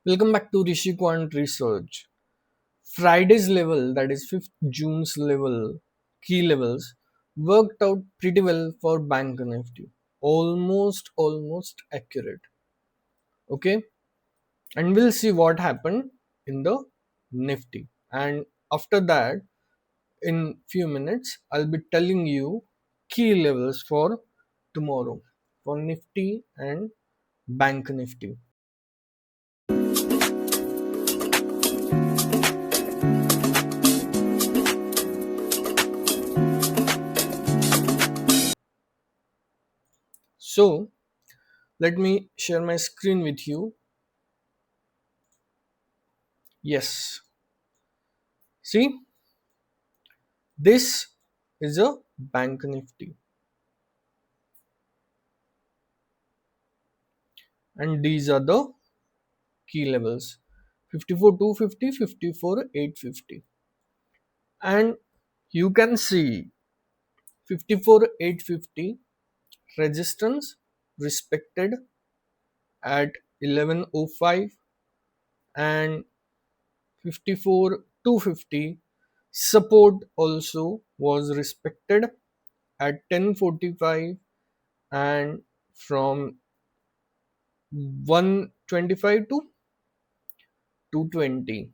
Welcome back to Rishi Quant Research. Friday's level, that is 5th June's level, key levels, worked out pretty well for Bank Nifty. Almost accurate. Okay, and we'll see what happened in the Nifty. And after that, in few minutes, I'll be telling you key levels for tomorrow for Nifty and Bank Nifty. So let me share my screen with you. Yes, see, this is a Bank Nifty, and these are the key levels 54,250, 54,850, and you can see 54,850 resistance respected at 11:05 and 54,250 support also was respected at 10:45 and from 125 to 220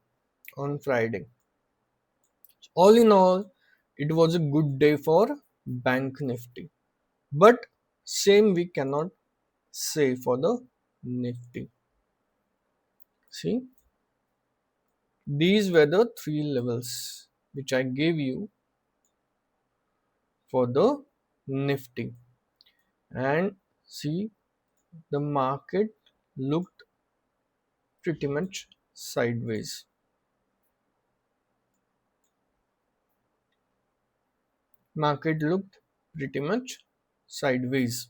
on Friday. All in all, it was a good day for Bank Nifty. But same we cannot say for the Nifty. See, these were the three levels which I gave you for the Nifty. And see, the market looked pretty much sideways. Market looked pretty much sideways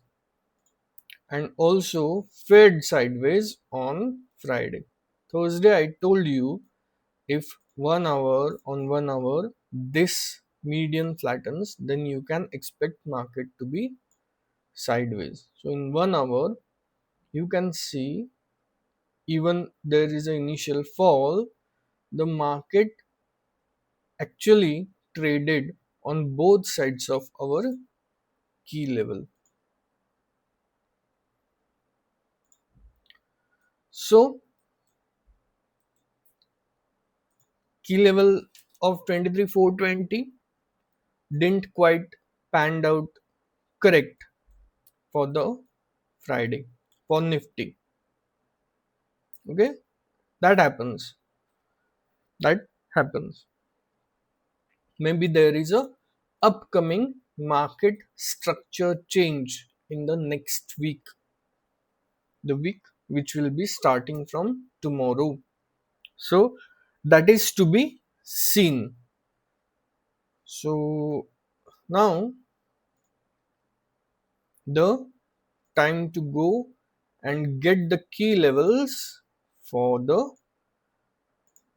and also fed sideways on Friday. Thursday, I told you if 1 hour on 1 hour this median flattens, then you can expect market to be sideways. So in 1 hour, you can see even there is an initial fall, the market actually traded on both sides of our key level. So key level of 23,420 didn't quite panned out correct for the Friday for Nifty. Okay, that happens. That happens. Maybe there is a upcoming market structure change in the next week, the week which will be starting from tomorrow. So that is to be seen. So now the time to go and get the key levels for the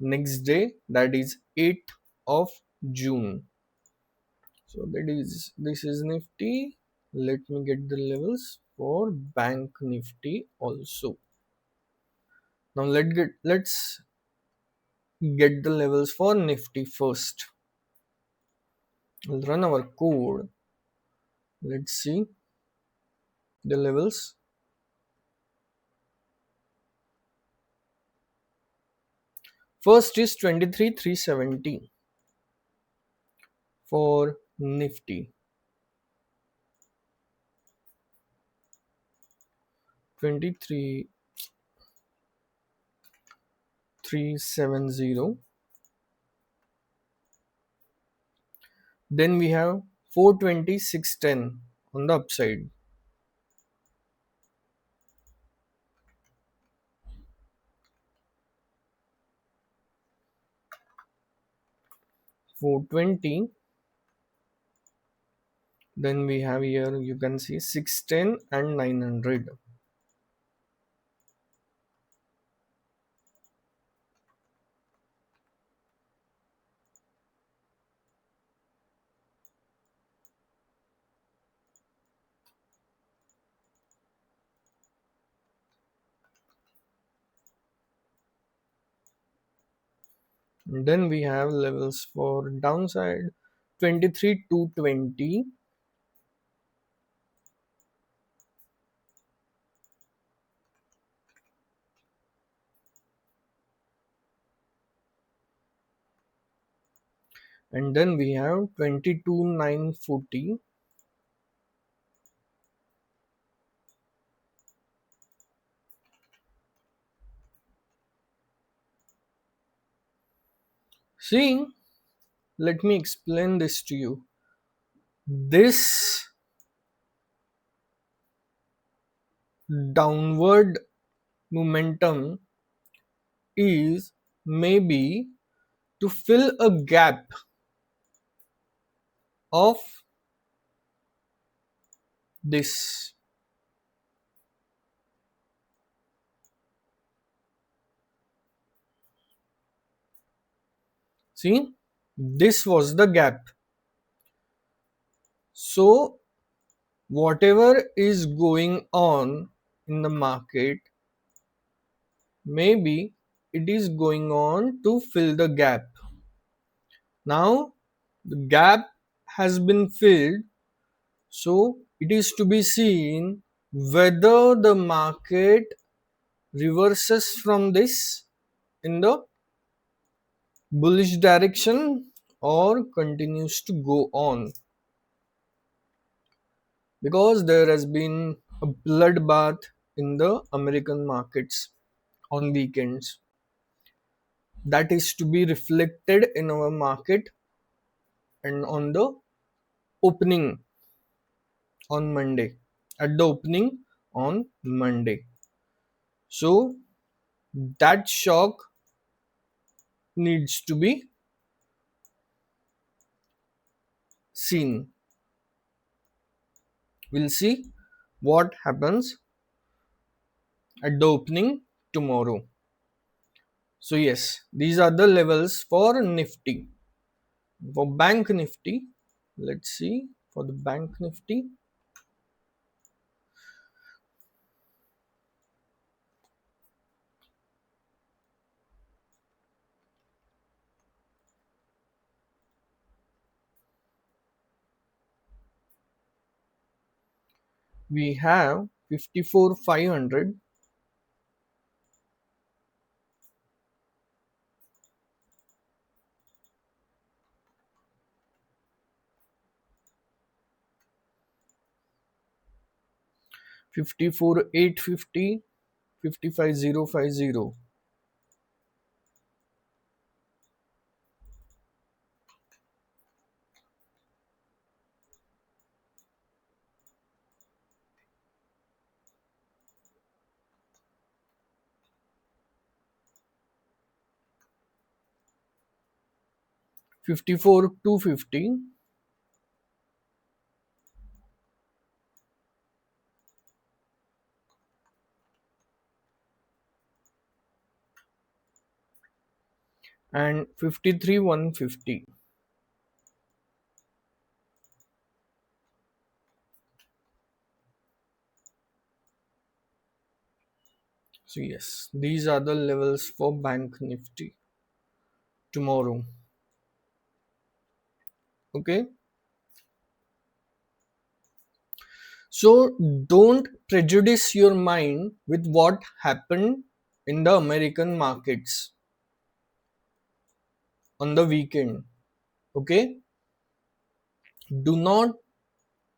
next day, that is 8th of June. So that is, this is Nifty. Let me get the levels for Bank Nifty also. Now let's get the levels for Nifty first. We'll run our code. Let's see the levels. First is 23,370 for Nifty. 23,370. Then we have 420,610 on the upside. 420. Then we have here, you can see 610 and 900. And then we have levels for downside 23 to 20. And then we have 22 940. See, let me explain this to you. This downward momentum is maybe to fill a gap of this. See, this was the gap. So, whatever is going on in the market, maybe it is going on to fill the gap. Now, the gap has been filled, so it is to be seen whether the market reverses from this in the bullish direction or continues to go on, because there has been a bloodbath in the American markets on weekends. That is to be reflected in our market and on the opening on Monday, at the opening on Monday. So that shock needs to be seen. We'll see what happens at the opening tomorrow. So yes, these are the levels for Nifty. For Bank Nifty, let's see for the Bank Nifty. We have 54,500, 54,850, 55,050. 54,250, and 53,150. So yes, these are the levels for Bank Nifty tomorrow. Okay, so don't prejudice your mind with what happened in the American markets on the weekend. Okay, do not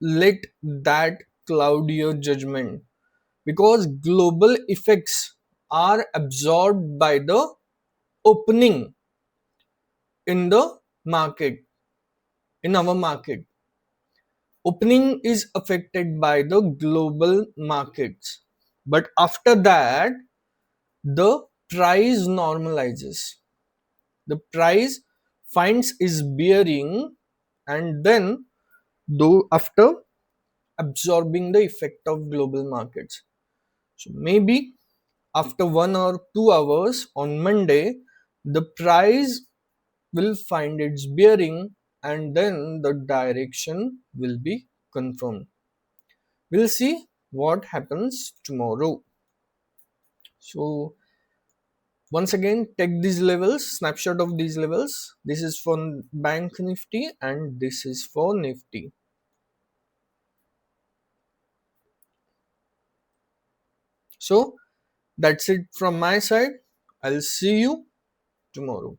let that cloud your judgment, because global effects are absorbed by the opening in the market, in our market. Opening is affected by the global markets, but after that the price normalizes, the price finds its bearing, and then though after absorbing the effect of global markets. So maybe after 1 or 2 hours on Monday, the price will find its bearing, and then the direction will be confirmed. We'll see what happens tomorrow. So Once again, take these levels, snapshot of these levels. This is for Bank Nifty and this is for Nifty. So that's it from my side. I'll see you tomorrow.